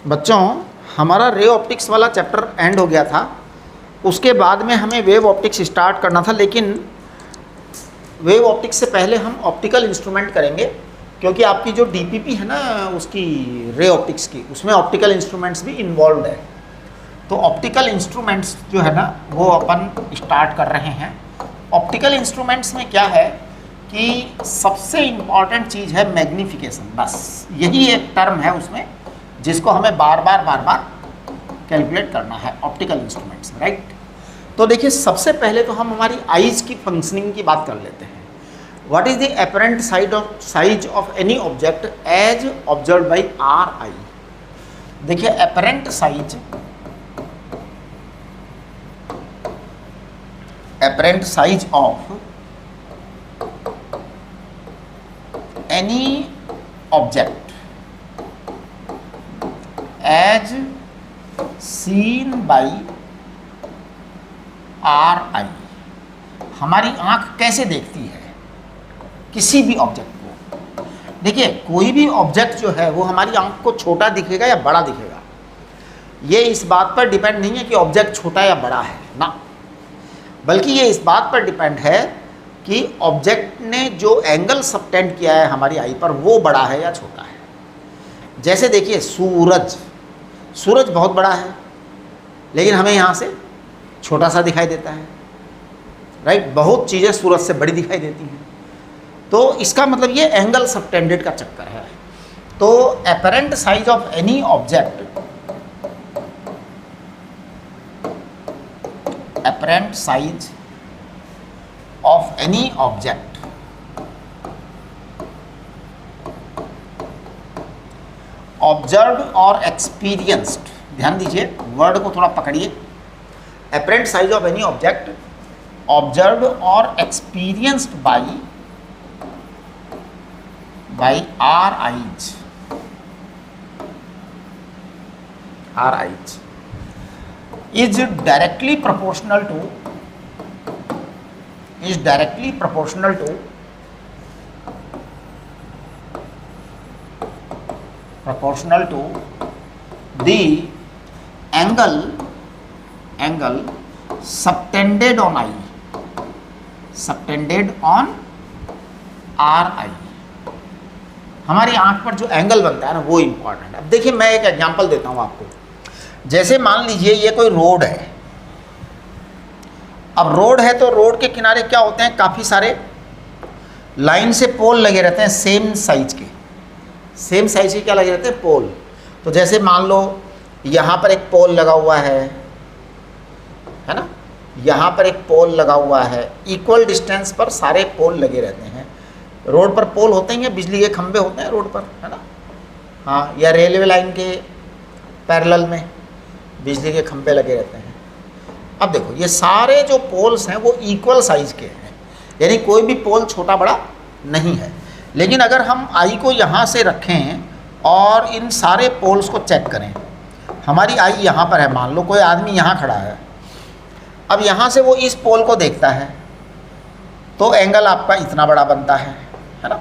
बच्चों, हमारा ray optics वाला चैप्टर एंड हो गया था। उसके बाद में हमें वेव ऑप्टिक्स स्टार्ट करना था, लेकिन वेव ऑप्टिक्स से पहले हम ऑप्टिकल इंस्ट्रूमेंट करेंगे, क्योंकि आपकी जो डीपीपी है ना उसकी रे ऑप्टिक्स की, उसमें ऑप्टिकल इंस्ट्रूमेंट्स भी इन्वॉल्व है। तो ऑप्टिकल इंस्ट्रूमेंट्स जो है ना वो अपन स्टार्ट कर रहे हैं। ऑप्टिकल इंस्ट्रूमेंट्स में क्या है कि सबसे इम्पॉर्टेंट चीज़ है मैग्नीफिकेशन। बस यही एक टर्म है उसमें जिसको हमें बार बार कैलकुलेट करना है ऑप्टिकल इंस्ट्रूमेंट्स में, राइट। तो देखिए, सबसे पहले तो हम हमारी आईज की फंक्शनिंग की बात कर लेते हैं। What is the apparent size of any object as observe by our eye. देखिए, apparent size of any object as seen by our eye. हमारी आंख कैसे देखती है किसी भी ऑब्जेक्ट को। देखिए, कोई भी ऑब्जेक्ट जो है वो हमारी आंख को छोटा दिखेगा या बड़ा दिखेगा, ये इस बात पर डिपेंड नहीं है कि ऑब्जेक्ट छोटा या बड़ा है ना, बल्कि ये इस बात पर डिपेंड है कि ऑब्जेक्ट ने जो एंगल सबटेंड किया है हमारी आई पर वो बड़ा है या छोटा है। जैसे देखिए, सूरज बहुत बड़ा है लेकिन हमें यहाँ से छोटा सा दिखाई देता है, राइट। बहुत चीज़ें सूरज से बड़ी दिखाई देती हैं, तो इसका मतलब ये एंगल सबटेंडेड का चक्कर है। तो apparent size of any object, apparent size of any object observed और एक्सपीरियंस्ड, ध्यान दीजिए वर्ड को थोड़ा पकड़िए। Apparent size of any object observed और experienced by our eyes is directly proportional to the angle subtended on our eye. हमारी आंख पर जो एंगल बनता है ना वो इम्पॉर्टेंट है। अब देखिए, मैं एक एग्जांपल देता हूँ आपको। जैसे मान लीजिए ये कोई रोड है। अब रोड है तो रोड के किनारे क्या होते हैं, काफ़ी सारे लाइन से पोल लगे रहते हैं, सेम साइज के क्या लगे रहते हैं, पोल। तो जैसे मान लो यहाँ पर एक पोल लगा हुआ है ना, यहाँ पर एक पोल लगा हुआ है, इक्वल डिस्टेंस पर सारे पोल लगे रहते हैं। रोड पर पोल होते हैं, बिजली के खंभे होते हैं रोड पर, है ना, हाँ, या रेलवे लाइन के पैरेलल में बिजली के खंभे लगे रहते हैं। अब देखो, ये सारे जो पोल्स हैं वो इक्वल साइज के हैं, यानी कोई भी पोल छोटा बड़ा नहीं है। लेकिन अगर हम आई को यहाँ से रखें और इन सारे पोल्स को चेक करें, हमारी आई यहाँ पर है, मान लो कोई आदमी यहाँ खड़ा है। अब यहाँ से वो इस पोल को देखता है तो एंगल आपका इतना बड़ा बनता है ना।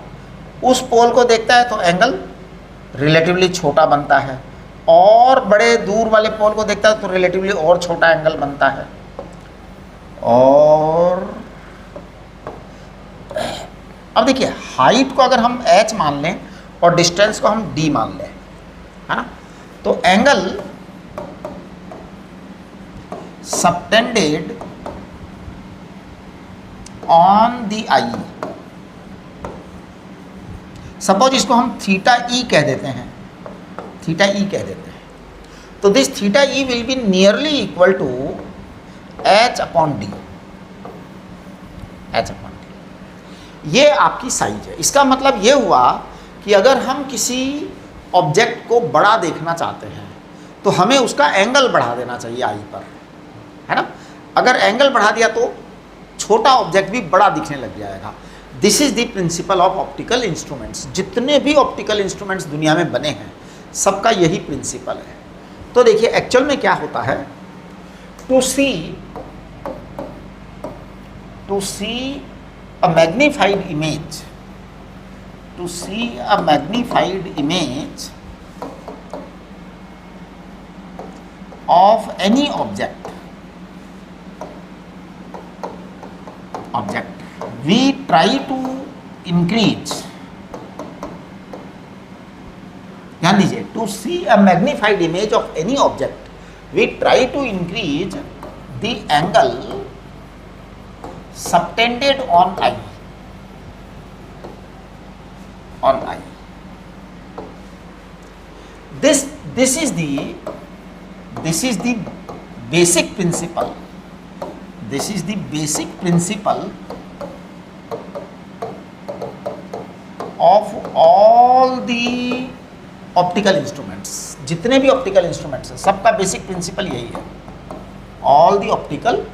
उस पोल को देखता है तो एंगल रिलेटिवली छोटा बनता है, और बड़े दूर वाले पोल को देखता है तो रिलेटिवली और छोटा एंगल बनता है। और अब देखिए, हाइट को अगर हम h मान लें और डिस्टेंस को हम d मान लें, है ना, तो angle subtended on the eye, suppose इसको हम थीटा ई कह देते हैं, तो this theta E will be nearly equal to h upon D. ये आपकी साइज है। इसका मतलब ये हुआ कि अगर हम किसी ऑब्जेक्ट को बड़ा देखना चाहते हैं तो हमें उसका एंगल बढ़ा देना चाहिए आई पर, है ना। अगर एंगल बढ़ा दिया तो छोटा ऑब्जेक्ट भी बड़ा दिखने लग जाएगा। This is the principle of optical instruments. जितने भी ऑप्टिकल इंस्ट्रूमेंट्स दुनिया में बने हैं सबका यही प्रिंसिपल है। तो देखिए, एक्चुअल में क्या होता है, to see a magnified image, of any object, we try to increase, ध्यान दीजिए, to see a magnified image of any object, we try to increase the angle subtended on eye, This is the basic principle. This is the basic principle of all the optical instruments. जितने भी optical instruments हैं सबका basic principle यही है, all the optical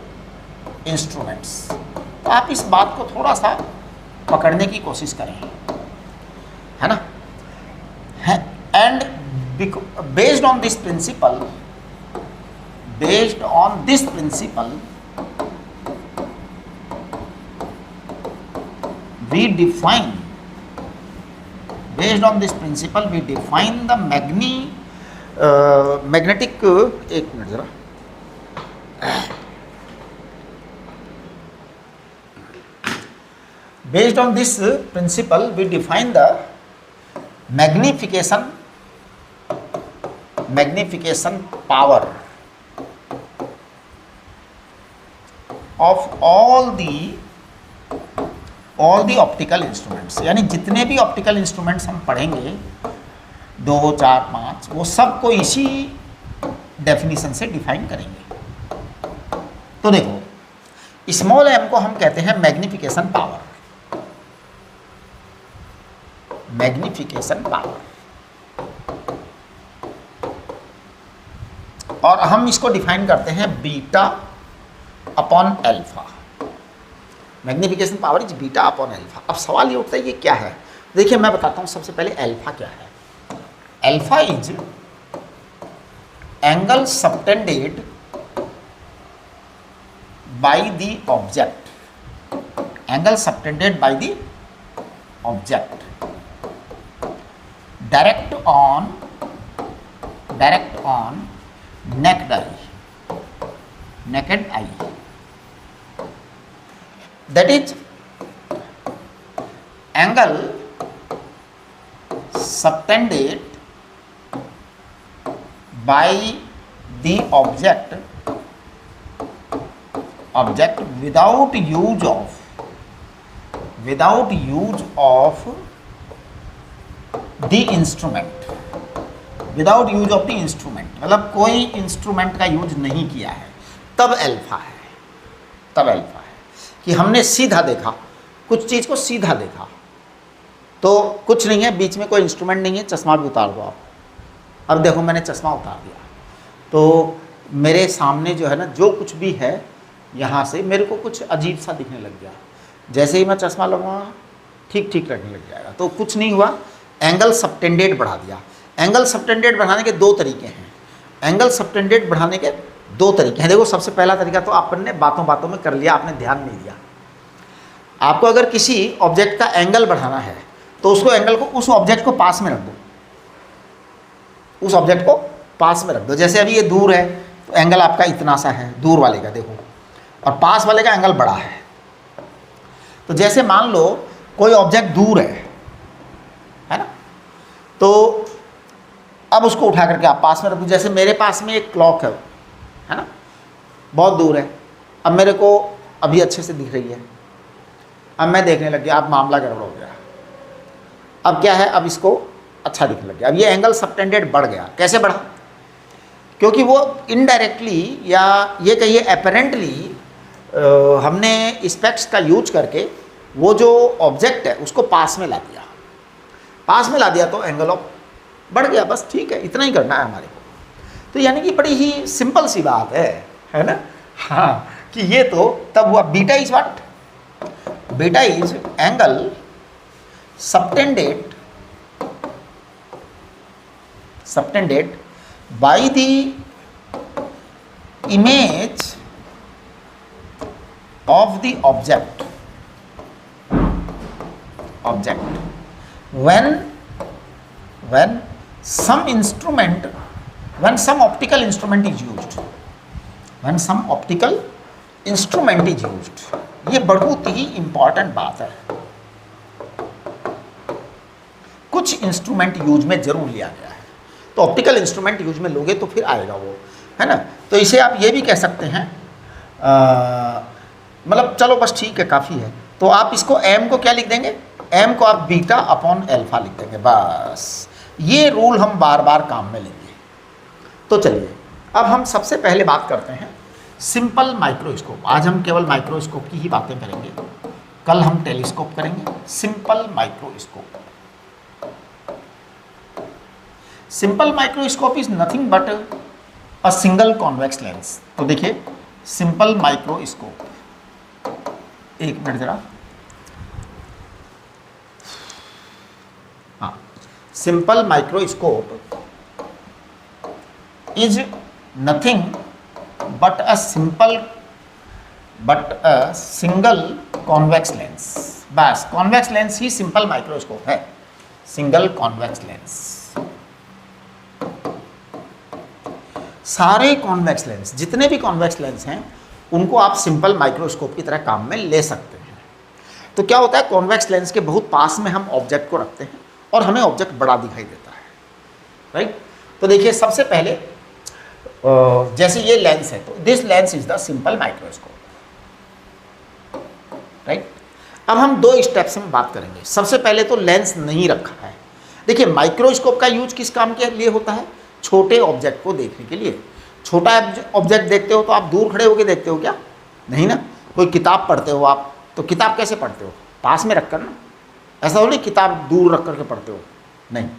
instruments. तो आप इस बात को थोड़ा सा पकड़ने की कोशिश करें, है ना. And based on this principle, we define the magnetic, एक मिनट जरा, based on this principle we define the magnification power of all the optical instruments. यानी जितने भी ऑप्टिकल इंस्ट्रूमेंट्स हम पढ़ेंगे 2, 4, 5, वो सब को इसी डेफिनेशन से डिफाइन करेंगे. तो देखो, स्मॉल m को हम कहते हैं मैग्निफिकेशन पावर. और हम इसको डिफाइन करते हैं beta upon alpha. Magnification power is beta upon alpha. अब सवाल ये उठता है, ये क्या है? देखिए मैं बताता हूँ. सबसे पहले एल्फा क्या है. Alpha is angle subtended by the object. Angle subtended by the object direct on naked eye. That is angle subtended by the object without use of the instrument. मतलब कोई इंस्ट्रूमेंट का यूज नहीं किया है, तब alpha है. कि हमने सीधा देखा, कुछ चीज़ को सीधा देखा, तो कुछ नहीं है, बीच में कोई इंस्ट्रूमेंट नहीं है. चश्मा भी उतार दो आप. अब देखो मैंने चश्मा उतार दिया, तो मेरे सामने जो है ना, जो कुछ भी है यहाँ से मेरे को कुछ अजीब सा दिखने लग गया. जैसे ही मैं चश्मा लगाऊंगा ठीक लगने लग जाएगा. तो कुछ नहीं हुआ, एंगल सबटेंडेड बढ़ा दिया. एंगल सबटेंडेड बढ़ाने के दो तरीके हैं. देखो, सबसे पहला तरीका तो आपने बातों में कर लिया, आपने ध्यान नहीं दिया. आपको अगर किसी ऑब्जेक्ट का एंगल बढ़ाना है तो उस ऑब्जेक्ट को पास में रख दो. जैसे अभी ये दूर है तो एंगल आपका इतना सा है, दूर वाले का देखो, और पास वाले का एंगल बड़ा है. तो जैसे मान लो कोई ऑब्जेक्ट दूर है ना, तो अब उसको उठा करके आप पास में रख दो. जैसे मेरे पास में एक क्लॉक है ना, बहुत दूर है. अब मेरे को अभी अच्छे से दिख रही है, अब मैं देखने लग गया, अब मामला गड़बड़ हो गया. अब क्या है, अब इसको अच्छा दिखने लग गया. अब ये एंगल सबटेंडेड बढ़ गया. कैसे बढ़ा? क्योंकि वो इनडायरेक्टली या ये कहिए एपरेंटली हमने स्पेक्ट्स का यूज करके वो जो ऑब्जेक्ट है उसको पास में ला दिया तो एंगल ऑफ बढ़ गया. बस ठीक है, इतना ही करना है हमारे को. तो यानी कि बड़ी ही सिंपल सी बात है ना. हाँ, कि ये तो तब हुआ. Beta is what? Beta is angle subtended by the image of the object when some instrument when some optical instrument is used, when some optical instrument is used, ये बहुत ही इंपॉर्टेंट बात है। कुछ इंस्ट्रूमेंट यूज में जरूर लिया गया है, तो ऑप्टिकल इंस्ट्रूमेंट यूज में लोगे तो फिर आएगा वो, है ना। तो इसे आप ये भी कह सकते हैं, मतलब चलो बस ठीक है, काफ़ी है। तो आप इसको m को क्या लिख देंगे, m को आप बीटा अपॉन अल्फा लिख देंगे, बस। ये रूल हम बार बार काम में लेंगे। तो चलिए अब हम सबसे पहले बात करते हैं सिंपल माइक्रोस्कोप। आज हम केवल माइक्रोस्कोप की ही बातें करेंगे, कल हम टेलीस्कोप करेंगे। Simple microscope, simple microscope is nothing but a single convex lens. तो देखिए सिंपल माइक्रोस्कोप, एक मिनट जरा, हाँ, simple microscope is nothing but a single convex lens. बस कॉन्वेक्स लेंस ही सिंपल माइक्रोस्कोप है, सिंगल कॉन्वेक्स लेंस। सारे convex lens, जितने भी कॉन्वेक्स लेंस हैं, उनको आप सिंपल माइक्रोस्कोप की तरह काम में ले सकते हैं। तो क्या होता है, कॉन्वेक्स लेंस के बहुत पास में हम ऑब्जेक्ट को रखते हैं और हमें ऑब्जेक्ट बड़ा दिखाई देता है, राइट। तो देखिए सबसे पहले जैसे ये लेंस है, तो this lens is the simple microscope, right. अब हम दो स्टेप्स में बात करेंगे। सबसे पहले तो लेंस नहीं रखा है। देखिए माइक्रोस्कोप का यूज किस काम के लिए होता है, छोटे ऑब्जेक्ट को देखने के लिए। छोटा ऑब्जेक्ट देखते हो तो आप दूर खड़े होकर देखते हो क्या, नहीं ना। कोई किताब पढ़ते हो आप, तो किताब कैसे पढ़ते हो, पास में रखकर ना, ऐसा हो नहीं किताब दूर रख करके पढ़ते हो, नहीं।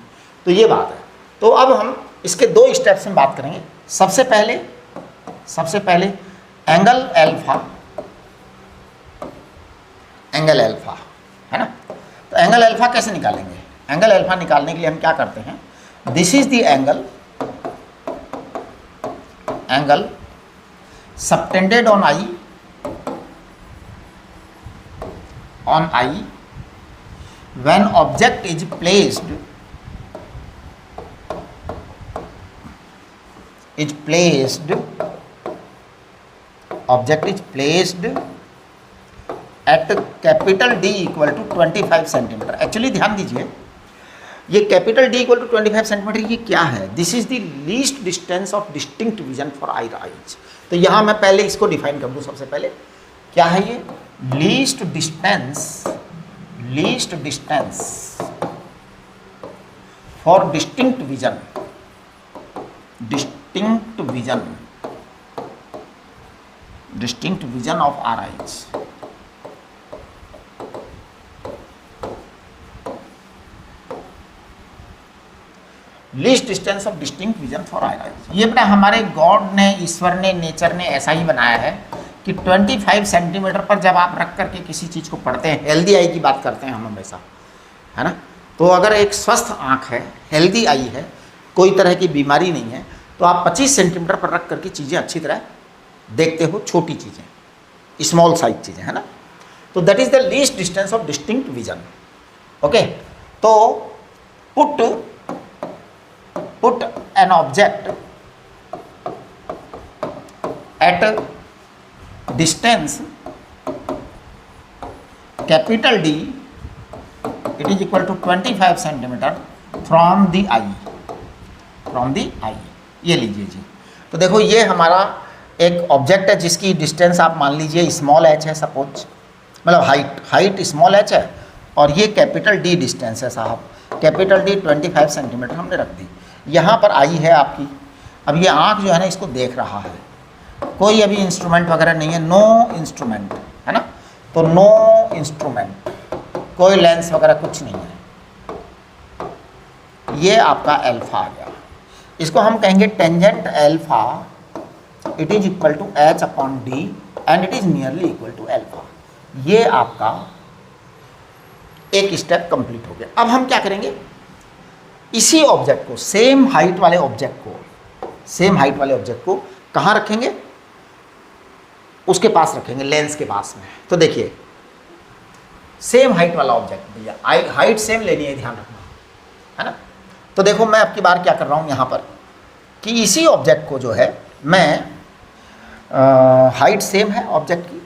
तो ये बात है। तो अब हम इसके दो स्टेप्स में बात करेंगे। सबसे पहले एंगल अल्फा, एंगल अल्फा, है ना। तो एंगल अल्फा कैसे निकालेंगे, एंगल अल्फा निकालने के लिए हम क्या करते हैं, this is the angle subtended on eye when object is placed at capital D equal to 25 centimetre. Actually ध्यान दीजिए, ये capital D equal to 25 centimetre ये क्या है, this is the least distance of distinct vision for our eyes. तो यहाँ मैं पहले इसको डिफाइन कर दूँ। सबसे पहले क्या है ये, least distance for distinct vision of our eyes. Least distance of distinct vision for our eyes. ये बेटा हमारे गॉड ने, ईश्वर ने, नेचर ने ऐसा ही बनाया है कि 25 सेंटीमीटर पर जब आप रख करके किसी चीज़ को पढ़ते हैं, हेल्दी आई की बात करते हैं हम हमेशा, है ना। तो अगर एक स्वस्थ आँख है, हेल्दी आई है, कोई तरह की बीमारी नहीं है, तो आप 25 सेंटीमीटर पर रख करके चीज़ें अच्छी तरह देखते हो, छोटी चीज़ें, स्मॉल साइज चीज़ें, है ना। तो that is the least distance of distinct vision. Okay, तो put an object at distance capital D, it is equal to 25 centimetre from the eye, ये लीजिए जी। तो देखो ये हमारा एक ऑब्जेक्ट है जिसकी डिस्टेंस आप मान लीजिए स्मॉल h है, सपोज, मतलब हाइट स्मॉल h है, और ये कैपिटल D डिस्टेंस है साहब। कैपिटल D 25 सेंटीमीटर हमने रख दी। यहाँ पर आई है आपकी, अब ये आँख जो है ना इसको देख रहा है, कोई अभी इंस्ट्रूमेंट वगैरह नहीं है, नो इंस्ट्रूमेंट, है ना। तो नो इंस्ट्रूमेंट, कोई लेंस वगैरह कुछ नहीं है। ये आपका अल्फा आ गया। इसको हम कहेंगे tangent alpha, it is equal to h upon D and it is nearly equal to alpha. ये आपका एक स्टेप कंप्लीट हो गया। अब हम क्या करेंगे, इसी ऑब्जेक्ट को, सेम हाइट वाले ऑब्जेक्ट को कहाँ रखेंगे, उसके पास रखेंगे, लेंस के पास में। तो देखिए सेम हाइट वाला ऑब्जेक्ट, भैया हाइट सेम लेनी है, ध्यान रखना, है ना। तो देखो मैं अब की बार क्या कर रहा हूँ यहाँ पर, कि इसी ऑब्जेक्ट को जो है मैं हाइट सेम है ऑब्जेक्ट की,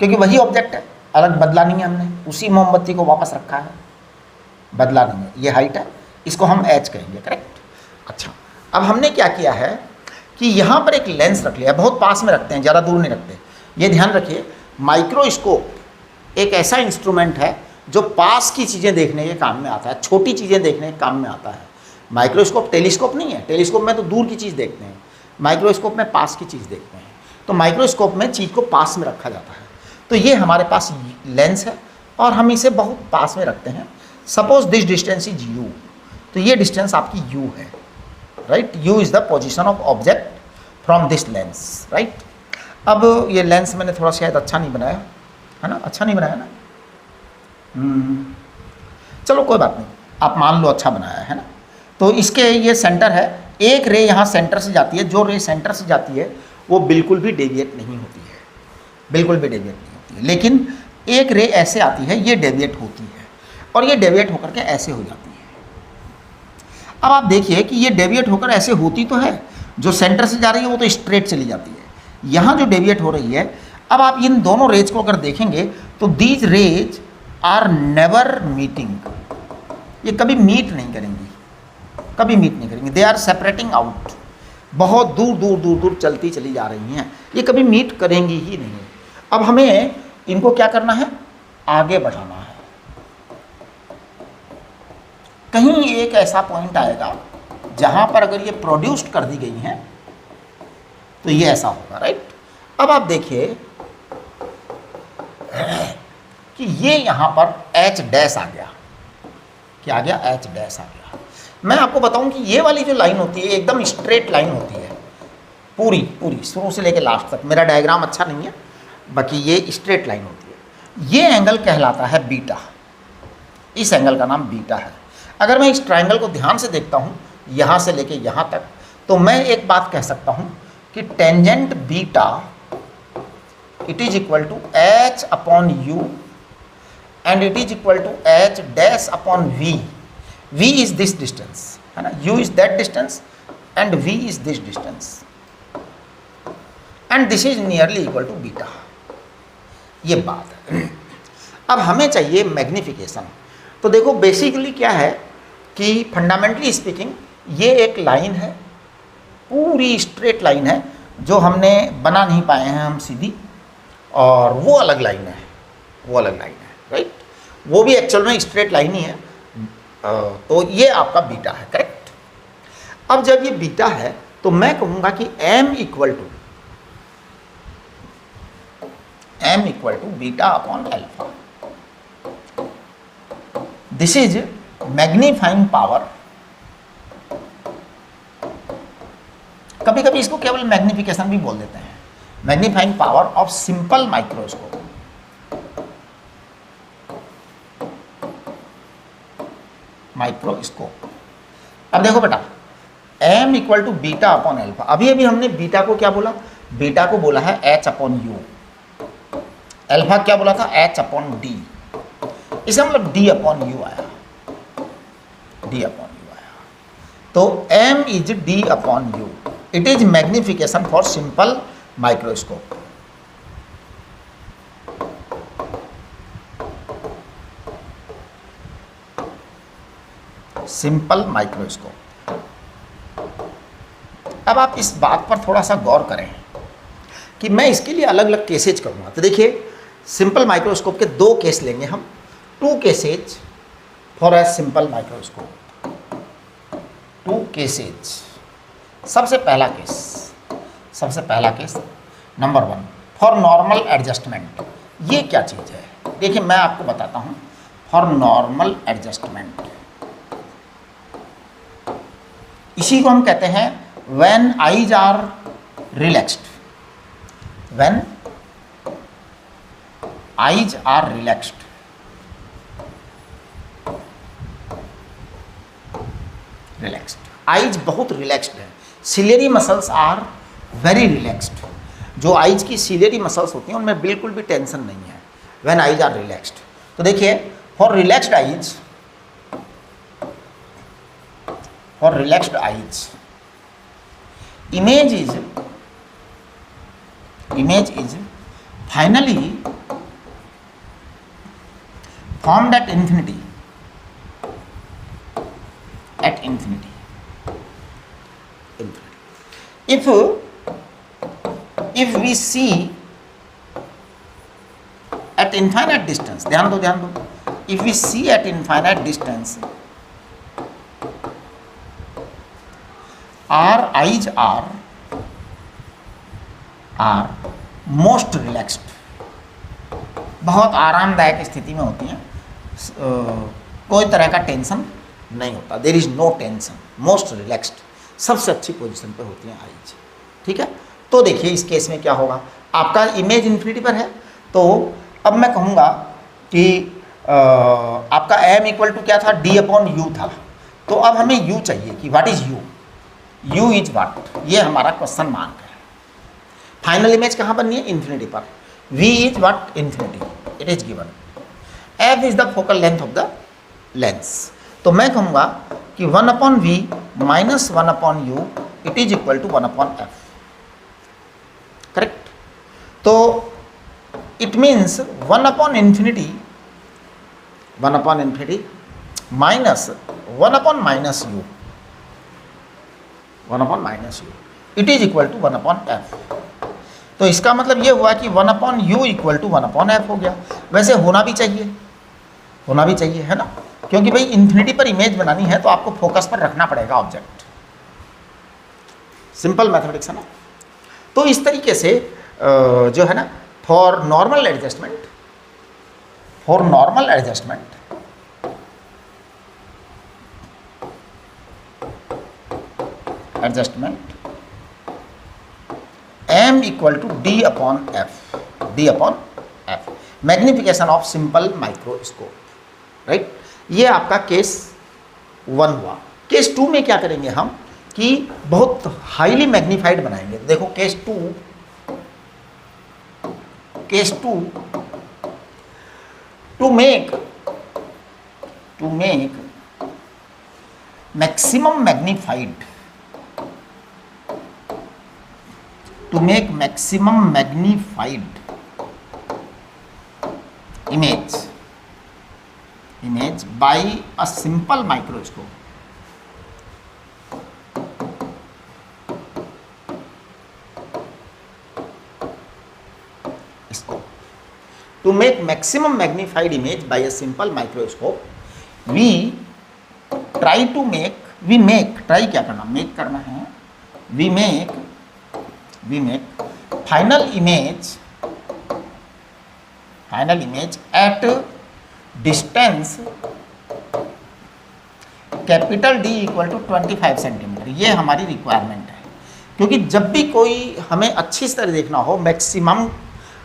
क्योंकि वही ऑब्जेक्ट है, अलग बदला नहीं है हमने, उसी मोमबत्ती को वापस रखा है, बदला नहीं है। ये हाइट है, इसको हम एच कहेंगे, करेक्ट। अच्छा, अब हमने क्या किया है कि यहाँ पर एक लेंस रख लिया, बहुत पास में रखते हैं, ज़्यादा दूर नहीं रखते। ये ध्यान रखिए, माइक्रोस्कोप एक ऐसा इंस्ट्रूमेंट है जो पास की चीज़ें देखने के काम में आता है, छोटी चीज़ें देखने के काम में आता है। माइक्रोस्कोप टेलीस्कोप नहीं है, टेलीस्कोप में तो दूर की चीज़ देखते हैं, माइक्रोस्कोप में पास की चीज़ देखते हैं। तो माइक्रोस्कोप में चीज़ को पास में रखा जाता है। तो ये हमारे पास लेंस है और हम इसे बहुत पास में रखते हैं। Suppose this distance is you, तो ये डिस्टेंस आपकी यू है, right. You is the position of object from this lens, right. अब ये लेंस मैंने थोड़ा शायद अच्छा नहीं बनाया है ना, अच्छा नहीं बनाया ना, चलो कोई बात नहीं, आप मान लो अच्छा बनाया है ना। तो इसके ये सेंटर है, एक रे यहाँ सेंटर से जाती है, जो रे सेंटर से जाती है वो बिल्कुल भी डेविएट नहीं होती है, बिल्कुल भी डेविएट नहीं होती है। लेकिन एक रे ऐसे आती है, ये डेविएट होती है, और ये डेविएट होकर के ऐसे हो जाती है। अब आप देखिए कि ये डेविएट होकर ऐसे होती तो है, जो सेंटर से जा रही है वो तो स्ट्रेट चली जाती है, यहाँ जो डेविएट हो रही है। अब आप इन दोनों रेज को अगर देखेंगे तो these rays are never meeting, ये कभी मीट नहीं करेंगी, कभी मीट नहीं करेंगी। दे आर सेपरेटिंग आउट, बहुत दूर दूर दूर दूर चलती चली जा रही हैं, ये कभी मीट करेंगी ही नहीं। अब हमें इनको क्या करना है, आगे बढ़ाना है। कहीं एक ऐसा पॉइंट आएगा जहां पर अगर ये प्रोड्यूस्ड कर दी गई हैं तो ये ऐसा होगा, राइट। अब आप देखिए कि ये यहाँ पर एच डैश आ गया, क्या आ गया, एच डैश आ गया। मैं आपको बताऊं कि ये वाली जो लाइन होती है एकदम स्ट्रेट लाइन होती है, पूरी पूरी शुरू से लेकर लास्ट तक। मेरा डायग्राम अच्छा नहीं है, बाकी ये स्ट्रेट लाइन होती है। ये एंगल कहलाता है बीटा, इस एंगल का नाम बीटा है। अगर मैं इस ट्रायंगल को ध्यान से देखता हूँ यहाँ से लेके यहाँ तक, तो मैं एक बात कह सकता हूँ कि tangent beta it is equal to H upon U and it is equal to H dash upon V. V is this distance है ना, U is that distance and V is this distance and this is nearly equal to beta. ये बात है। अब हमें चाहिए magnification. तो देखो बेसिकली क्या है कि फंडामेंटली स्पीकिंग ये एक लाइन है, पूरी स्ट्रेट लाइन है, जो हमने बना नहीं पाए हैं हम सीधी, और वो अलग लाइन है, वो अलग लाइन है, राइट। वो भी एक्चुअल में स्ट्रेट लाइन ही है। तो ये आपका बीटा है, करेक्ट। अब जब ये बीटा है तो मैं कहूँगा कि m equal to beta upon alpha. This is magnifying power. कभी कभी इसको केवल मैग्निफिकेशन भी बोल देते हैं, magnifying power of simple microscope. Microscope. अब देखो बेटा, m equal to beta upon alpha. अभी अभी हमने बीटा को क्या बोला, बीटा को बोला है h अपॉन यू, एल्फा क्या बोला था, h अपॉन डी। इसका मतलब d अपॉन यू आया, d अपॉन यू आया। तो m is d upon U, it is magnification for simple microscope. Simple microscope. अब आप इस बात पर थोड़ा सा गौर करें कि मैं इसके लिए अलग अलग केसेज करूंगा। तो देखिए, सिंपल माइक्रोस्कोप के दो केस लेंगे हम, two cases for a simple microscope, two cases. सबसे पहला case number 1 for normal adjustment. ये क्या चीज़ है, देखिए मैं आपको बताता हूँ। फॉर नॉर्मल एडजस्टमेंट, इसी को हम कहते हैं when eyes are relaxed, when eyes are relaxed. Relaxed, eyes बहुत रिलैक्स्ड है, ciliary muscles are very relaxed. जो आईज की सिलियरी मसल्स होती हैं उनमें बिल्कुल भी टेंशन नहीं है, व्हेन आईज आर रिलैक्स्ड। तो देखिए, for relaxed eyes, image is finally formed at infinity. If we see at infinite distance, ध्यान दो, if we see at infinite distance, our eyes are most relaxed, बहुत आरामदायक स्थिति में होती हैं, कोई तरह का टेंशन नहीं होता, there is no tension, most relaxed, सबसे अच्छी पोजीशन पे होती हैं आईज। ठीक है, तो देखिए इस केस में क्या होगा, आपका इमेज इन्फिनिटी पर है, तो अब मैं कहूँगा कि आपका m इक्वल टू क्या था, d अपॉन यू था, तो अब हमें u चाहिए कि what is u is what, ये हमारा क्वेश्चन मार्क है। फाइनल इमेज कहाँ बननी है, इन्फिनिटी पर, v is what, infinity, it is given, f is the focal length of the lens, तो मैं कहूँगा कि 1 upon V minus 1 upon U it is equal to 1 upon F, correct. तो it means 1 upon infinity minus 1 upon minus U, 1 upon minus you it is equal to 1 upon F. तो इसका मतलब ये हुआ कि 1 upon U equal to 1 upon F हो गया। वैसे होना भी चाहिए है ना, क्योंकि भाई इन्फिनिटी पर इमेज बनानी है तो आपको फोकस पर रखना पड़ेगा ऑब्जेक्ट, सिंपल मैथमेटिक्स है ना। तो इस तरीके से जो है ना, for normal adjustment m equal to d upon F, magnification of simple microscope, right. ये आपका केस 1 हुआ। केस 2 में क्या करेंगे हम कि बहुत हाईली मैग्नीफाइड बनाएंगे। देखो case 2 to make maximum magnified, image by a simple microscope, to make maximum magnified image by a simple microscope, we make final image at distance capital D equal to 25 centimetre. ये हमारी requirement है, क्योंकि जब भी कोई हमें अच्छी तरह देखना हो, मैक्सिमम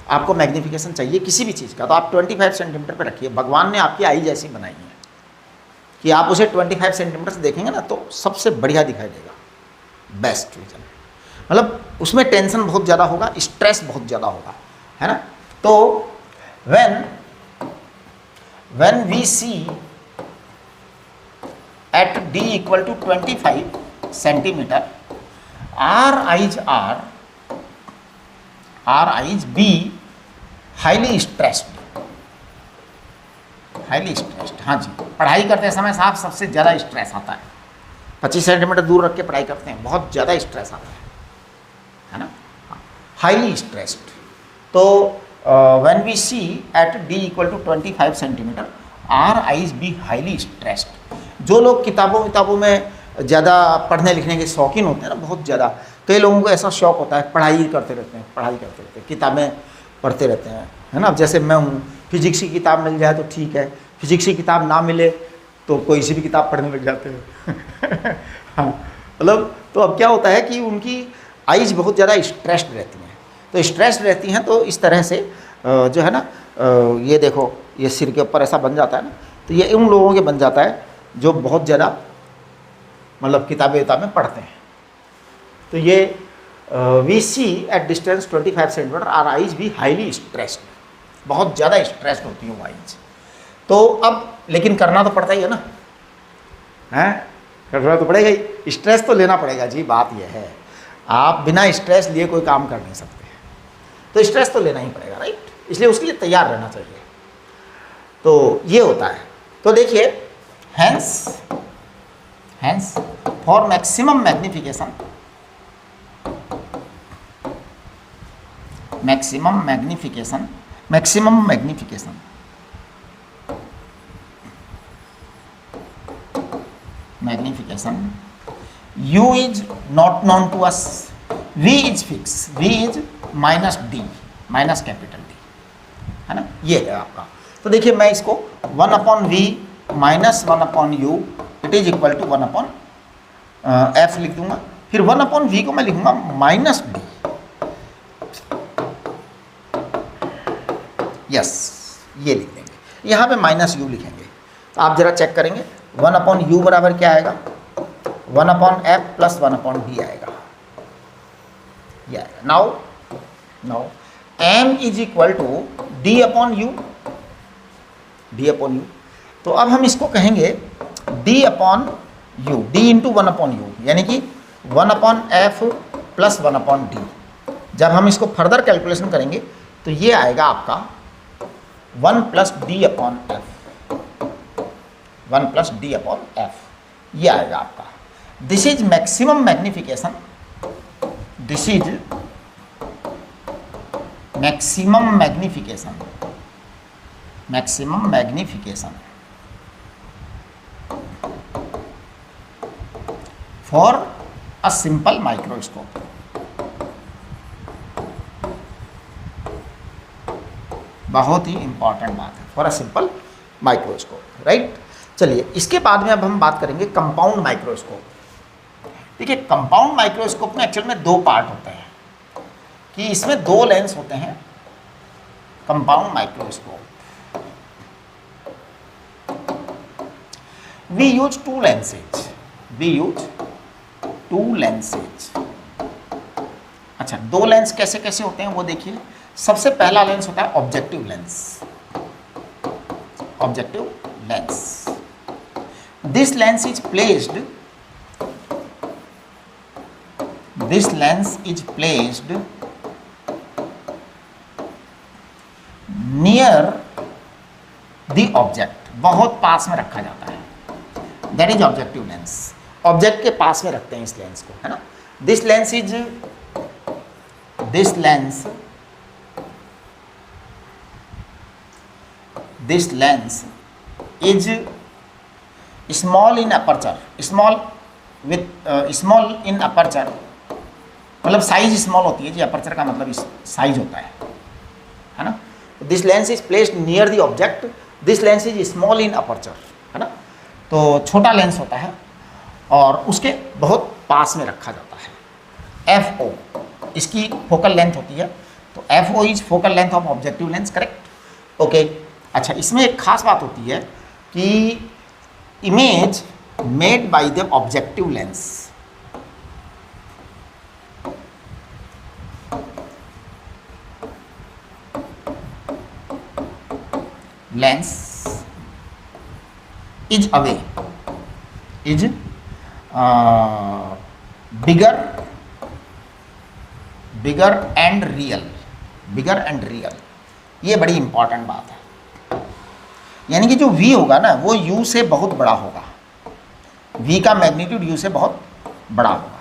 आपको मैग्नीफिकेशन चाहिए किसी भी चीज़ का, तो आप 25 सेंटीमीटर पे रखिए। भगवान ने आपकी आई जैसी बनाई है कि आप उसे 25 सेंटीमीटर से देखेंगे ना तो सबसे बढ़िया दिखाई देगा, बेस्ट रीजन, मतलब उसमें टेंशन बहुत ज़्यादा होगा, स्ट्रेस बहुत ज़्यादा होगा, है ना। तो when we see at D equal to 25 centimeter, our eyes be highly stressed। हाँ जी, पढ़ाई करते समय साहब सबसे ज़्यादा स्ट्रेस आता है, 25 सेंटीमीटर दूर रख के पढ़ाई करते हैं, बहुत ज़्यादा स्ट्रेस आता है ना, हाईली स्ट्रेस्ड। तो when we see at D equal to 25 centimetre, our eyes be highly stressed। जो लोग किताबों में ज़्यादा पढ़ने लिखने के शौकीन होते हैं ना, बहुत ज़्यादा, कई लोगों को ऐसा शौक़ होता है, पढ़ाई करते रहते हैं, किताबें पढ़ते रहते हैं, है ना। अब जैसे मैं हूँ, फिजिक्स की किताब मिल जाए तो ठीक है, फिजिक्स की किताब ना मिले तो कोई सी भी किताब पढ़ने लग जाते हैं। हाँ, मतलब तो अब क्या होता है कि उनकी आइज़ बहुत ज़्यादा स्ट्रेस्ड रहती हैं। तो स्ट्रेस रहती हैं तो इस तरह से जो है ना, ये देखो ये सिर के ऊपर ऐसा बन जाता है ना, तो ये उन लोगों के बन जाता है जो बहुत ज़्यादा मतलब किताबें पढ़ते हैं। तो ये we see at distance 25 centimetre, our eyes भी हाईली स्ट्रेस्ड, बहुत ज़्यादा स्ट्रेस्ड होती हैं वो आइज। तो अब लेकिन करना तो पड़ता ही है ना, हैं, करना तो पड़ेगा ही, स्ट्रेस तो लेना पड़ेगा जी, बात यह है। आप बिना स्ट्रेस लिए कोई काम कर नहीं सकते, तो स्ट्रेस तो लेना ही पड़ेगा, राइट। इसलिए उसके लिए तैयार रहना चाहिए। तो ये होता है। तो देखिए, hence for maximum magnification, u is not known to us, v is fix, v is minus D, minus capital D, है ना, ये है आपका। तो देखिए मैं इसको 1/v minus 1/u it is equal to 1/f लिख दूंगा। फिर 1/v को मैं लिखूंगा माइनस डी, यस, ये लिख देंगे। यहाँ पे माइनस u लिखेंगे। तो आप जरा चेक करेंगे 1/u बराबर क्या आएगा, 1/f प्लस 1/d आएगा, ये आएगा। Now m is equal to d/u, तो अब हम इसको कहेंगे d/u, d इंटू 1/u, यानी कि 1/f प्लस 1/d। जब हम इसको फर्दर कैलकुलेशन करेंगे तो ये आएगा आपका 1 प्लस d/f, 1 प्लस d/f, ये आएगा आपका। This is maximum magnification, this is maximum magnification for a simple microscope. बहुत ही इंपॉर्टेंट बात है, for a simple microscope, right. चलिए इसके बाद में अब हम बात करेंगे कंपाउंड माइक्रोस्कोप। देखिए कंपाउंड माइक्रोस्कोप में एक्चुअल में दो पार्ट होते हैं, कि इसमें दो लेंस होते हैं। Compound microscope we use two lenses, अच्छा दो लेंस कैसे कैसे होते हैं वो देखिए। सबसे पहला लेंस होता है objective lens, this lens is placed near the object, बहुत पास में रखा जाता है, that is objective lens. Object के पास में रखते हैं इस लेंस को, है ना। This lens is small in aperture, small in aperture मतलब साइज स्मॉल होती है जी, अपर्चर का मतलब साइज होता है ना। This lens is placed near the object, this lens is small in aperture, है ना। तो छोटा लेंस होता है और उसके बहुत पास में रखा जाता है। FO इसकी फोकल लेंथ होती है, तो FO is focal length of objective lens, correct, okay. अच्छा इसमें एक खास बात होती है कि image made by the objective lens is away, is bigger and real, ये बड़ी इंपॉर्टेंट बात है। यानी कि जो V होगा ना वो U से बहुत बड़ा होगा, V का मैग्नीट्यूड U से बहुत बड़ा होगा।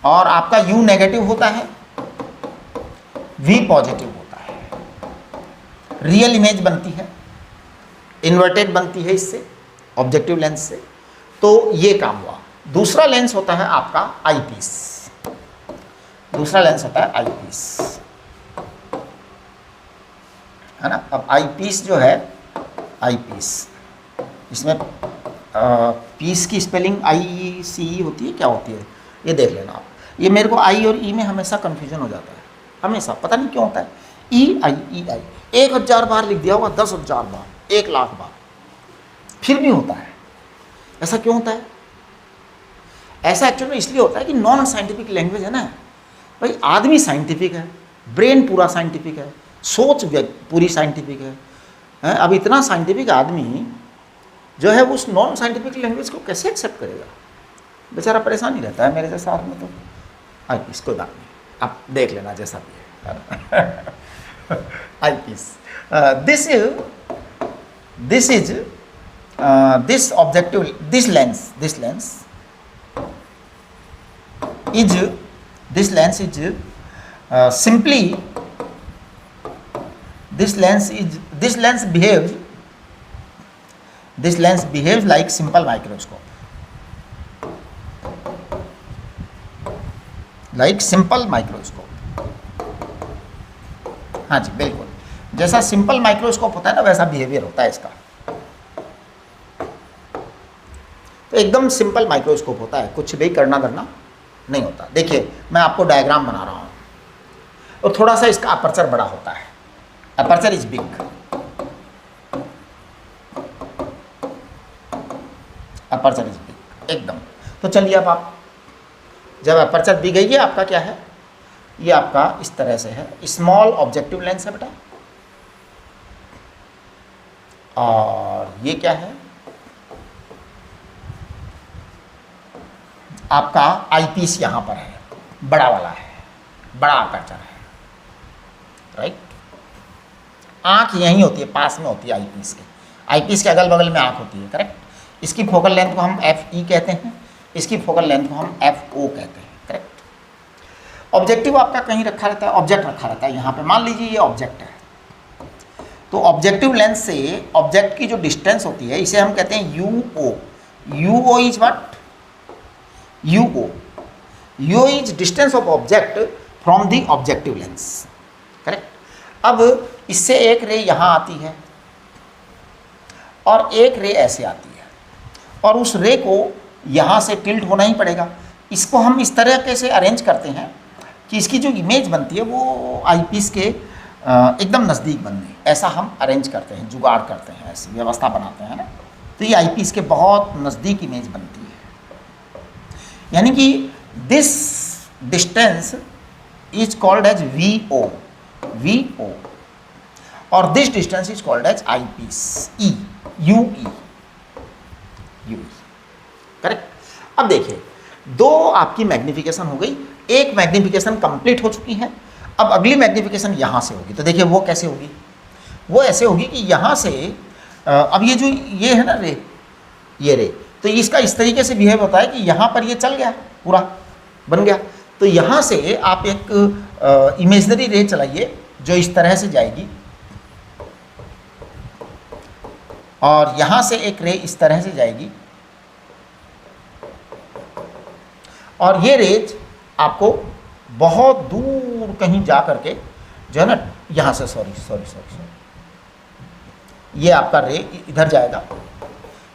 और आपका U नेगेटिव होता है, V पॉजिटिव होता है। रियल इमेज बनती है, इन्वर्टेड बनती है इससे, ऑब्जेक्टिव लेंस से। तो ये काम हुआ। दूसरा लेंस होता है आपका आईपीस, है ना। अब आईपीस जो है, इसमें पीस की स्पेलिंग IECE होती है, क्या होती है ये देख लेना आप। ये मेरे को I और E में हमेशा कन्फ्यूजन हो जाता है, हमेशा, पता नहीं क्यों होता है। EI 1000 बार लिख दिया होगा, 10,000 बार, 1,00,000 बार, फिर भी होता है। ऐसा क्यों होता है? ऐसा एक्चुअली में इसलिए होता है कि नॉन साइंटिफिक लैंग्वेज है ना भाई। आदमी साइंटिफिक है, ब्रेन पूरा साइंटिफिक है, सोच पूरी साइंटिफिक है। अब इतना साइंटिफिक आदमी जो है उस नॉन साइंटिफिक लैंग्वेज को कैसे एक्सेप्ट करेगा? बेचारा परेशान ही रहता है मेरे जैसा आदमी तो, आई पीस, कोई बात नहीं, आप देख लेना जैसा भी है। Eyepiece, this objective, this lens is simply this lens behaves like simple microscope, हाँ जी बिल्कुल, जैसा सिंपल माइक्रोस्कोप होता है ना वैसा बिहेवियर होता है इसका। तो एकदम सिंपल माइक्रोस्कोप होता है, कुछ भी करना धरना नहीं होता। देखिए मैं आपको डायग्राम बना रहा हूँ, और थोड़ा सा इसका अपर्चर बड़ा होता है, aperture is big, aperture is big एकदम। तो चलिए अब आप, जब अपर्चर बिग है, ये आपका क्या है, ये आपका इस तरह से है, स्मॉल ऑब्जेक्टिव लेंस है बेटा, और ये क्या है आपका आईपीस, यहाँ पर है, बड़ा वाला है, बड़ा अपर्चर है, राइट। आँख यहीं होती है, पास में होती है आईपीस के, आईपीस के अगल बगल में आँख होती है, करेक्ट। इसकी फोकल लेंथ को हम FE कहते हैं, इसकी फोकल लेंथ को हम FO कहते हैं, करेक्ट। ऑब्जेक्टिव आपका कहीं रखा रहता है, ऑब्जेक्ट रखा रहता है यहाँ पे, मान लीजिए ये ऑब्जेक्ट है, तो ऑब्जेक्टिव लेंस से ऑब्जेक्ट की जो डिस्टेंस होती है इसे हम कहते हैं UO। UO is what, UO is distance of object from the objective lens, correct. अब इससे एक रे यहाँ आती है और एक रे ऐसे आती है, और उस रे को यहाँ से टिल्ट होना ही पड़ेगा। इसको हम इस तरह कैसे अरेंज करते हैं कि इसकी जो इमेज बनती है वो आईपीस के एकदम नज़दीक बनने, ऐसा हम अरेंज करते हैं, जुगाड़ करते हैं, ऐसी व्यवस्था बनाते हैं ना। तो ये आईपीस के बहुत नज़दीक इमेज बनती है, यानी कि this distance is called as VO, और this distance is called as eyepiece, UE, correct. अब देखिए दो आपकी मैग्निफिकेशन हो गई, एक मैग्निफिकेशन कंप्लीट हो चुकी है, अब अगली मैग्निफिकेशन यहाँ से होगी। तो देखिए वो कैसे होगी, वो ऐसे होगी कि यहाँ से अब ये जो ये है ना रे, ये रे, तो इसका इस तरीके से बिहेव होता है कि यहाँ पर ये चल गया, पूरा बन गया। तो यहाँ से आप एक इमेजनरी रे चलाइए जो इस तरह से जाएगी, और यहाँ से एक रे इस तरह से जाएगी, और ये रेज आपको बहुत दूर कहीं जा करके जो है ना, यहाँ से सॉरी ये आपका रे इधर जाएगा,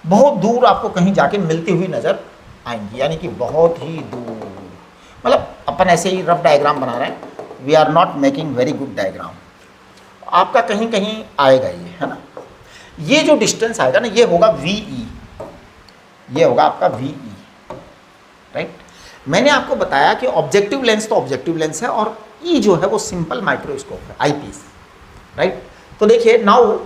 बहुत दूर आपको कहीं जाके मिलती हुई नज़र आएंगी, यानी कि बहुत ही दूर। मतलब अपन ऐसे ही रफ डायग्राम बना रहे हैं, we are not making very good diagram. आपका कहीं कहीं आएगा ये, है ना। ये जो डिस्टेंस आएगा ना, ये होगा VE, ये होगा आपका VE, राइट। मैंने आपको बताया कि ऑब्जेक्टिव लेंस तो ऑब्जेक्टिव लेंस है, और E जो है वो सिंपल माइक्रोस्कोप है, आईपीस, राइट। तो देखिए now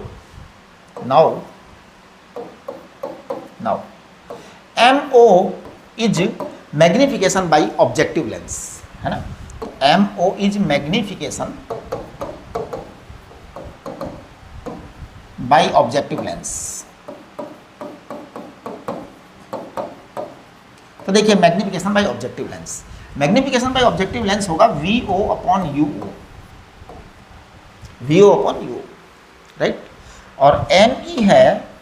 MO is magnification by objective lens, है ना। MO is magnification by objective lens. तो देखिए magnification by objective lens, magnification by objective lens होगा VO upon UO, VO upon UO, right. और ME है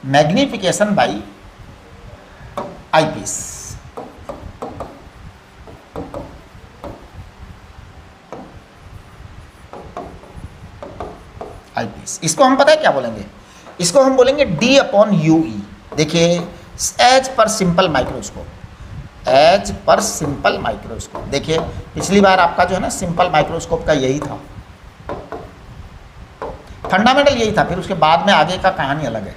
magnification by eyepiece, eyepiece. इसको हम पता है क्या बोलेंगे, इसको हम बोलेंगे D अपॉन UE। देखिए as per simple microscope, as per simple microscope. देखिए पिछली बार आपका जो है ना सिंपल माइक्रोस्कोप का यही था, फंडामेंटल यही था, फिर उसके बाद में आगे का कहानी अलग है,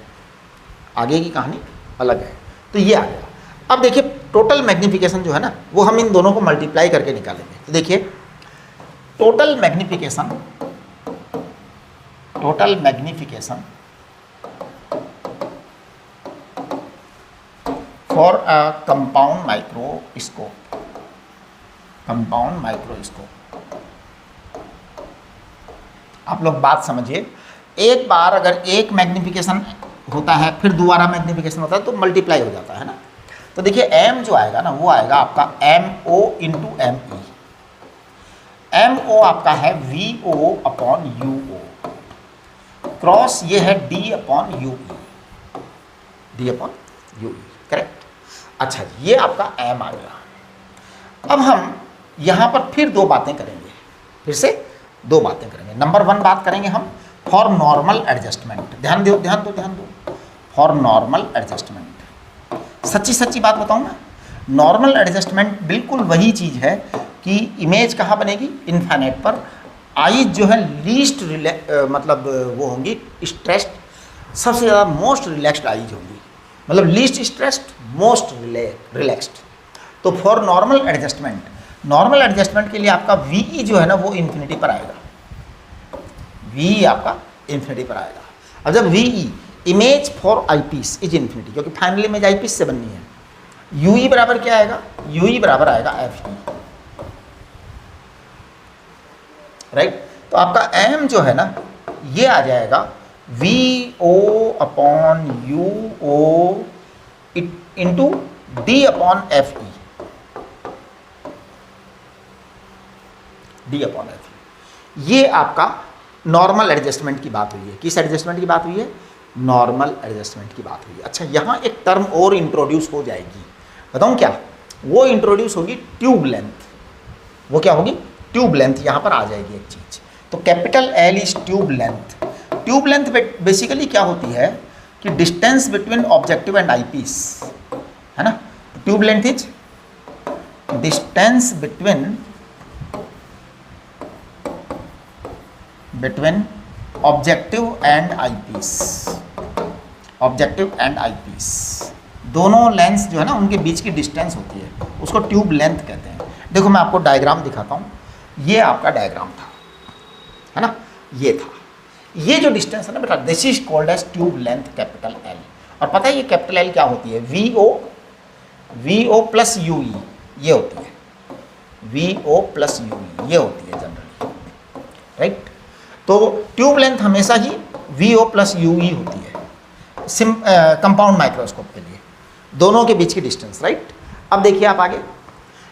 आगे की कहानी अलग है। तो ये आ गया। अब देखिए टोटल मैग्निफिकेशन जो है ना, वो हम इन दोनों को मल्टीप्लाई करके निकालेंगे। तो देखिए total magnification for a compound microscope compound microscope. आप लोग बात समझिए, एक बार अगर एक मैग्निफिकेशन होता है फिर दोबारा मैग्निफिकेशन होता है तो मल्टीप्लाई हो जाता है ना। तो देखिए m जो आएगा ना वो आएगा आपका MO इंटू ME। MO आपका है VO अपॉन UO, क्रॉस ये है D upon UE, D upon UE, correct. अच्छा ये आपका m आ गया। अब हम यहाँ पर फिर दो बातें करेंगे, फिर से दो बातें करेंगे। नंबर 1 बात करेंगे हम फॉर नॉर्मल एडजस्टमेंट। ध्यान दो ध्यान दो ध्यान दो, फॉर नॉर्मल एडजस्टमेंट। सच्ची सच्ची बात बताऊँ मैं, नॉर्मल एडजस्टमेंट बिल्कुल वही चीज़ है कि इमेज कहाँ बनेगी, इनफाइनाइट पर। आईज जो है लीस्ट मतलब वो होंगी स्ट्रेस्ड, सबसे ज़्यादा मोस्ट रिलैक्स्ड आईज होंगी, मतलब लीस्ट स्ट्रेस्ड मोस्ट रिलैक्स्ड। तो for normal adjustment, normal adjustment के लिए आपका VE जो है ना वो इन्फिनिटी पर आएगा, VE आपका इन्फिनिटी पर आएगा। अब जब VE image for eyepiece is infinity, क्योंकि फाइनली इमेज आईपीस से बननी है, UE बराबर क्या आएगा, UE बराबर आएगा FE, राइट। तो आपका M जो है ना ये आ जाएगा VO upon UO into D upon FE, D upon FE। ये आपका नॉर्मल एडजस्टमेंट की बात हुई है। किस एडजस्टमेंट की बात हुई है, नॉर्मल एडजस्टमेंट की बात हुई है। अच्छा यहाँ एक टर्म और इंट्रोड्यूस हो जाएगी, बताऊँ क्या, वो इंट्रोड्यूस होगी ट्यूब लेंथ। वो क्या होगी, ट्यूब लेंथ यहाँ पर आ जाएगी एक चीज़। तो capital L is tube length. Tube length basically क्या होती है कि distance between objective and eyepiece, है ना। Tube length is distance between objective and eyepiece, objective and eyepiece दोनों लेंस जो है ना उनके बीच की डिस्टेंस होती है, उसको ट्यूब लेंथ कहते हैं। देखो मैं आपको डायग्राम दिखाता हूँ, ये आपका डायग्राम था, है ना, ये था, ये जो डिस्टेंस है ना बेटा, this is called as tube length capital L। और पता है ये कैपिटल L क्या होती है, VO प्लस UE ये होती है, VO प्लस UE ये होती है जनरली, राइट। तो ट्यूब लेंथ हमेशा ही VO प्लस UE होती है कंपाउंड माइक्रोस्कोप के लिए, दोनों के बीच की डिस्टेंस, राइट। अब देखिए आप आगे,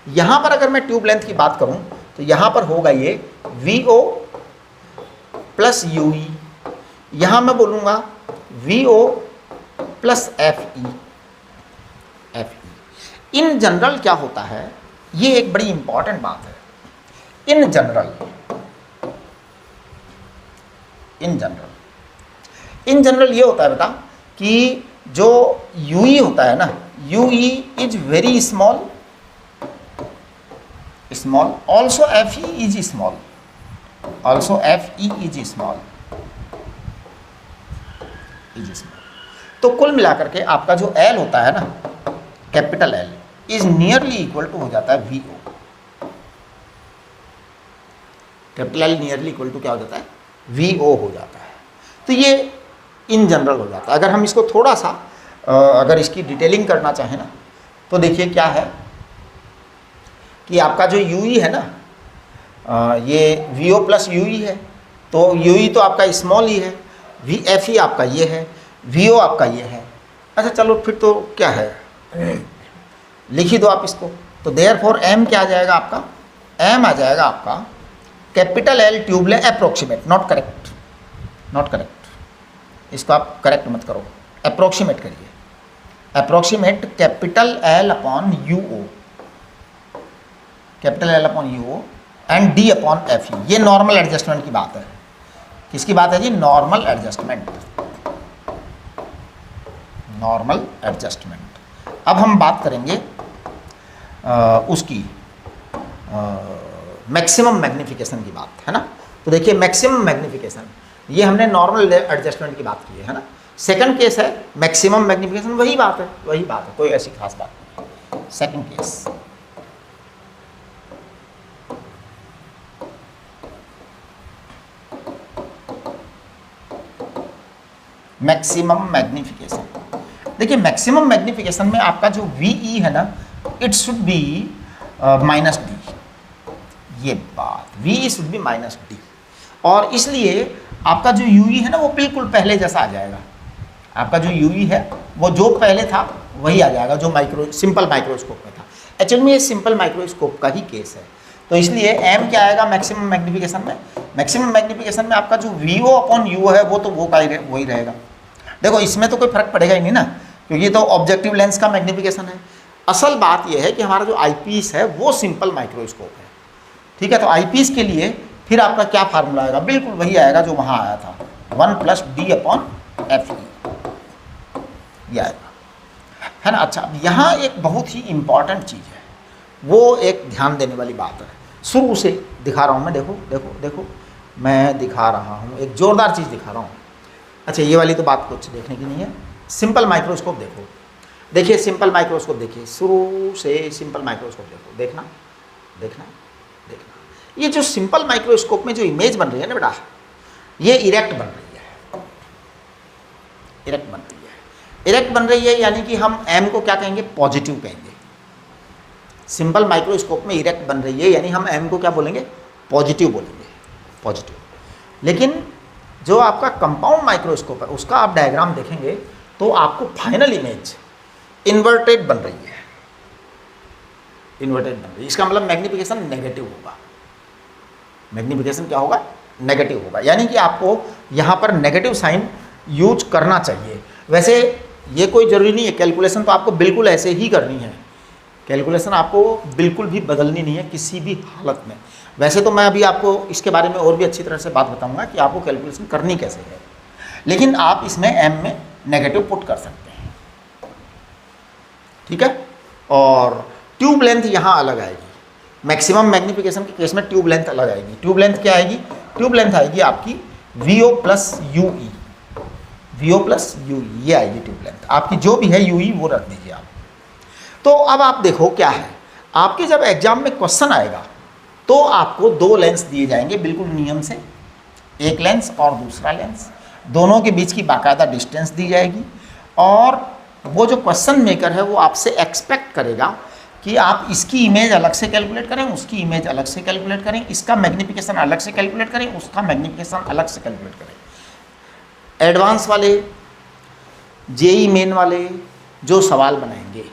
यहाँ पर अगर मैं ट्यूब लेंथ की बात करूँ तो यहाँ पर होगा ये VO प्लस UE, यहाँ मैं बोलूँगा VO plus FE। In general क्या होता है, ये एक बड़ी इंपॉर्टेंट बात है। इन जनरल ये होता है बेटा कि जो UE होता है ना, UE is very small, also FE is small, is small. तो कुल मिलाकर के आपका जो L होता है ना, capital L is nearly equal to हो जाता है VO। Capital L nearly equal to क्या हो जाता है, VO हो जाता है। तो ये इन जनरल हो जाता है। अगर हम इसको थोड़ा सा अगर इसकी डिटेलिंग करना चाहें ना, तो देखिए क्या है कि आपका जो UE है ना, ये VO प्लस UE है, तो UE तो आपका स्मॉल ही है, FE आपका ये है, VO आपका ये है। अच्छा चलो फिर तो क्या है, लिख ही दो आप इसको। तो देयरफॉर M क्या आ जाएगा आपका, M आ जाएगा आपका capital L tube length approximate, not correct, इसको आप करेक्ट मत करो, अप्रोक्सीमेट करिए, approximate capital L upon UO, capital L upon UO and D upon FE। ये नॉर्मल एडजस्टमेंट की बात है। किसकी बात है जी, नॉर्मल एडजस्टमेंट, नॉर्मल एडजस्टमेंट। अब हम बात करेंगे उसकी मैक्सिमम मैग्नीफिकेशन की बात, है ना। तो देखिए मैक्सिमम मैग्नीफिकेशन, ये हमने नॉर्मल एडजस्टमेंट की बात की है ना। सेकंड केस है मैक्सिमम मैग्नीफिकेशन, वही बात है, कोई ऐसी खास बात नहीं। Second case, maximum magnification. देखिए मैक्सिमम मैग्नीफिकेशन में आपका जो VE है ना, इट शुड बी -D, ये बात v should be minus D, और इसलिए आपका जो UE है ना वो बिल्कुल पहले जैसा आ जाएगा। आपका जो UE है वो जो पहले था वही आ जाएगा जो सिंपल माइक्रोस्कोप में था। एक्चुअली में ये सिंपल माइक्रोस्कोप का ही केस है। तो इसलिए m क्या आएगा मैक्सिमम मैग्नीफिकेशन में? मैक्सिमम मैग्नीफिकेशन में आपका जो VO अपॉन U है वो तो वही रहेगा। देखो इसमें तो कोई फर्क पड़ेगा ही नहीं ना, क्योंकि ये तो ऑब्जेक्टिव लेंस का मैग्नीफिकेशन है। असल बात यह है कि हमारा जो आईपीस है वो सिंपल माइक्रोस्कोप है, ठीक है। तो आईपीस के लिए फिर आपका क्या फार्मूला आएगा? बिल्कुल वही आएगा जो वहाँ आया था, 1+D/FE ये आएगा, है ना। अच्छा, अब यहाँ एक बहुत ही इम्पॉर्टेंट चीज़ है, वो एक ध्यान देने वाली बात है। शुरू से दिखा रहा हूँ मैं, देखो देखो देखो, मैं दिखा रहा हूँ, एक ज़ोरदार चीज़ दिखा रहा हूँ। अच्छा, ये वाली तो बात कुछ देखने की नहीं है। सिंपल माइक्रोस्कोप देखो, देखिए सिंपल माइक्रोस्कोप देखिए, शुरू से सिंपल माइक्रोस्कोप देखो, देखना देखना देखना। ये जो सिंपल माइक्रोस्कोप में जो इमेज बन रही है ना बेटा, ये इरेक्ट बन रही है, इरेक्ट बन रही है, इरेक्ट बन रही है, यानी कि हम m को क्या कहेंगे? पॉजिटिव कहेंगे। सिंपल माइक्रोस्कोप में इरेक्ट बन रही है, यानी हम m को क्या बोलेंगे? पॉजिटिव बोलेंगे, पॉजिटिव। लेकिन जो आपका कंपाउंड माइक्रोस्कोप है उसका आप डायग्राम देखेंगे तो आपको फाइनल इमेज इन्वर्टेड बन रही है, इन्वर्टेड बन रही है। इसका मतलब मैग्नीफिकेशन नेगेटिव होगा, मैग्नीफिकेशन क्या होगा? नेगेटिव होगा, यानी कि आपको यहाँ पर नेगेटिव साइन यूज करना चाहिए। वैसे ये कोई ज़रूरी नहीं है, कैलकुलेशन तो आपको बिल्कुल ऐसे ही करनी है, कैलकुलेशन आपको बिल्कुल भी बदलनी नहीं है किसी भी हालत में। वैसे तो मैं अभी आपको इसके बारे में और भी अच्छी तरह से बात बताऊंगा कि आपको कैलकुलेशन करनी कैसे है, लेकिन आप इसमें m में नेगेटिव पुट कर सकते हैं, ठीक है। और ट्यूब लेंथ यहाँ अलग आएगी, मैक्सिमम मैग्नीफिकेशन के केस में ट्यूब लेंथ अलग आएगी। ट्यूब लेंथ क्या आएगी? ट्यूब लेंथ आएगी आपकी VO + UE, VO + UE ये आएगी ट्यूब लेंथ आपकी, जो भी है UE वो रख दीजिए आप। तो अब आप देखो क्या है, आपके जब एग्जाम में क्वेश्चन आएगा तो आपको दो लेंस दिए जाएंगे बिल्कुल नियम से, एक लेंस और दूसरा लेंस, दोनों के बीच की बाकायदा डिस्टेंस दी जाएगी, और वो जो क्वेश्चन मेकर है वो आपसे एक्सपेक्ट करेगा कि आप इसकी इमेज अलग से कैलकुलेट करें, उसकी इमेज अलग से कैलकुलेट करें, इसका मैग्नीफिकेशन अलग से कैलकुलेट करें, उसका मैग्नीफिकेशन अलग से कैलकुलेट करें। एडवांस वाले JEE मेन वाले जो सवाल बनाएंगे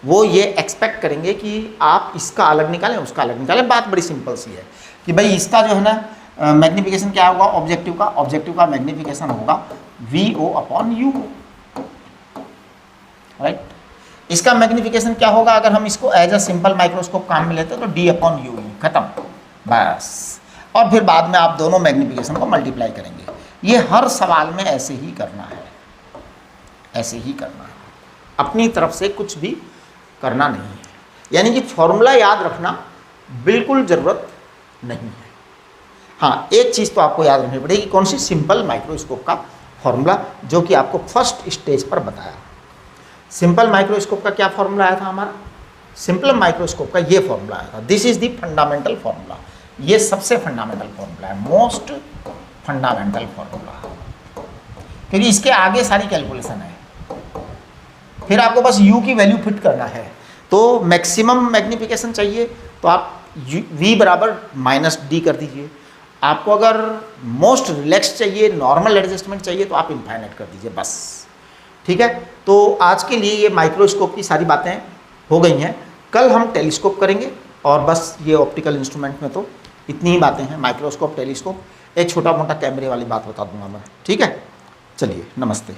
वो ये एक्सपेक्ट करेंगे कि आप इसका अलग निकालें, उसका अलग निकालें। बात बड़ी सिंपल सी है कि भाई इसका जो है ना मैग्नीफिकेशन क्या होगा? ऑब्जेक्टिव का मैग्नीफिकेशन होगा VO/U, राइट। इसका मैग्नीफिकेशन क्या होगा? अगर हम इसको एज अ सिंपल माइक्रोस्कोप काम में लेते हैं तो D/UE, खत्म बस। और फिर बाद में आप दोनों मैग्नीफिकेशन को मल्टीप्लाई करेंगे। ये हर सवाल में ऐसे ही करना है, ऐसे ही करना है, अपनी तरफ से कुछ भी करना नहीं है। यानी कि फॉर्मूला याद रखना बिल्कुल ज़रूरत नहीं है। हाँ, एक चीज़ तो आपको याद रखनी पड़ेगी, कौन सी? सिंपल माइक्रोस्कोप का फॉर्मूला, जो कि आपको फर्स्ट स्टेज पर बताया। सिंपल माइक्रोस्कोप का क्या फॉर्मूला आया था हमारा? सिंपल माइक्रोस्कोप का ये फॉर्मूला आया था, this is the fundamental formula. ये सबसे फंडामेंटल फॉर्मूला है, मोस्ट फंडामेंटल फॉर्मूला, क्योंकि इसके आगे सारी कैलकुलेशन है। फिर आपको बस U की वैल्यू फिट करना है। तो मैक्सिमम मैग्नीफिकेशन चाहिए तो आप V = -D कर दीजिए। आपको अगर मोस्ट रिलैक्स चाहिए, नॉर्मल एडजस्टमेंट चाहिए, तो आप इनफाइनाइट कर दीजिए, बस, ठीक है। तो आज के लिए ये माइक्रोस्कोप की सारी बातें हो गई हैं। कल हम टेलीस्कोप करेंगे, और बस ये ऑप्टिकल इंस्ट्रूमेंट में तो इतनी ही बातें हैं, माइक्रोस्कोप, टेलीस्कोप, एक छोटा मोटा कैमरे वाली बात बता दूंगा मैं, ठीक है। चलिए, नमस्ते।